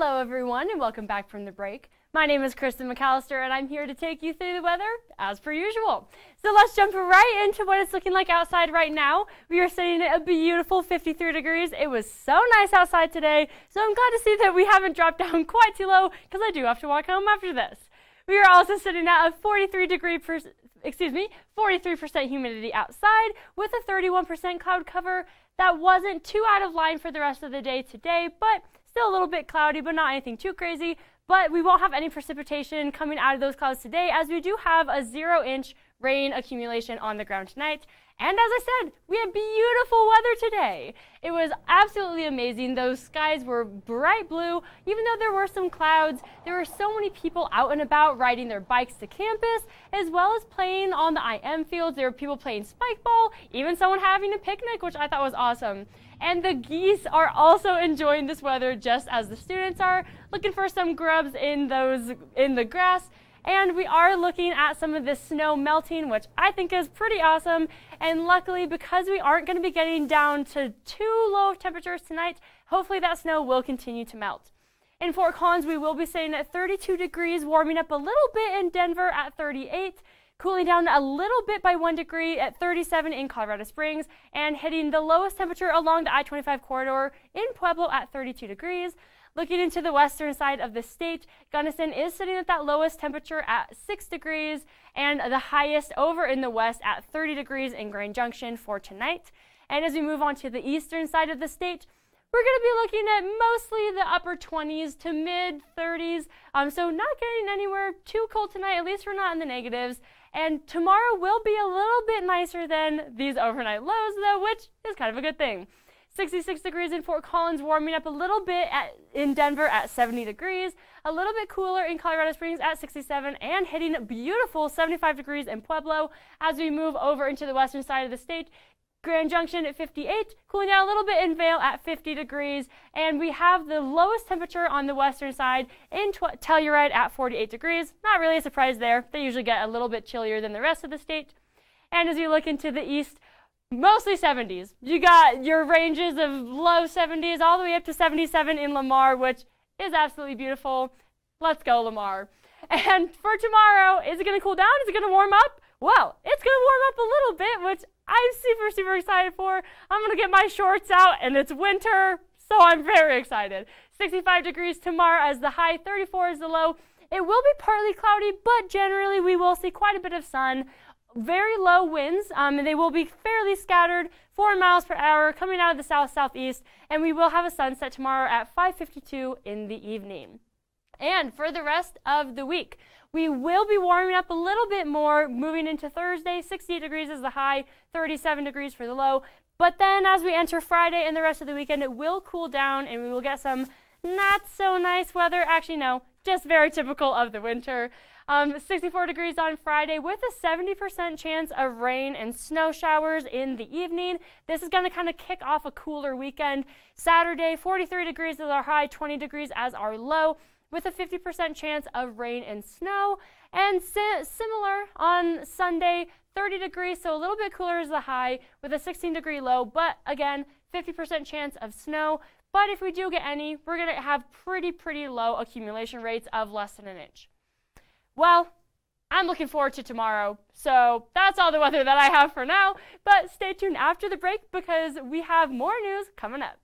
Hello everyone and welcome back from the break. My name is Krista McAllister and I'm here to take you through the weather as per usual. So let's jump right into what it's looking like outside right now. We are sitting at a beautiful 53 degrees. It was so nice outside today, so I'm glad to see that we haven't dropped down quite too low because I do have to walk home after this. We are also sitting at a 43% humidity outside with a 31% cloud cover. That wasn't too out of line for the rest of the day today, but still a little bit cloudy, but not anything too crazy. But we won't have any precipitation coming out of those clouds today, as we do have a 0-inch rain accumulation on the ground tonight. And as I said, we had beautiful weather today. It was absolutely amazing. Those skies were bright blue. Even though there were some clouds, there were so many people out and about riding their bikes to campus, as well as playing on the IM fields. There were people playing spike ball, even someone having a picnic, which I thought was awesome. And the geese are also enjoying this weather just as the students are, looking for some grubs in the grass. And we are looking at some of this snow melting, which I think is pretty awesome. And luckily, because we aren't going to be getting down to too low temperatures tonight, hopefully that snow will continue to melt. In Fort Collins, we will be sitting at 32 degrees, warming up a little bit in Denver at 38, cooling down a little bit by 1 degree at 37 in Colorado Springs, and hitting the lowest temperature along the I-25 corridor in Pueblo at 32 degrees. Looking into the western side of the state, Gunnison is sitting at that lowest temperature at 6 degrees, and the highest over in the west at 30 degrees in Grand Junction for tonight. And as we move on to the eastern side of the state, we're going to be looking at mostly the upper 20s to mid 30s, so not getting anywhere too cold tonight. At least we're not in the negatives. And tomorrow will be a little bit nicer than these overnight lows, though, which is kind of a good thing. 66 degrees in Fort Collins, warming up a little bit in Denver at 70 degrees, a little bit cooler in Colorado Springs at 67, and hitting beautiful 75 degrees in Pueblo. As we move over into the western side of the state, Grand Junction at 58, cooling down a little bit in Vail at 50 degrees, and we have the lowest temperature on the western side in Telluride at 48 degrees. Not really a surprise there. They usually get a little bit chillier than the rest of the state. And as you look into the east, mostly 70s. You got your ranges of low 70s all the way up to 77 in Lamar, which is absolutely beautiful. Let's go, Lamar. And for tomorrow, is it going to cool down? Is it going to warm up? Well, it's going to warm up a little bit, which I'm super, super excited for. I'm going to get my shorts out, and it's winter, so I'm very excited. 65 degrees tomorrow as the high, 34 is the low. It will be partly cloudy, but generally we will see quite a bit of sun. Very low winds, and they will be fairly scattered, 4 miles per hour, coming out of the south-southeast, and we will have a sunset tomorrow at 5:52 in the evening. And for the rest of the week, we will be warming up a little bit more, moving into Thursday. 68 degrees is the high, 37 degrees for the low. But then as we enter Friday and the rest of the weekend, it will cool down, and we will get some not so nice weather. Actually, no, just very typical of the winter. 64 degrees on Friday with a 70% chance of rain and snow showers in the evening. This is going to kind of kick off a cooler weekend. Saturday, 43 degrees is our high, 20 degrees as our low, with a 50% chance of rain and snow. And similar on Sunday, 30 degrees, so a little bit cooler is the high, with a 16-degree low, but again, 50% chance of snow. But if we do get any, we're going to have pretty low accumulation rates of less than an inch. Well, I'm looking forward to tomorrow, so that's all the weather that I have for now, but stay tuned after the break because we have more news coming up.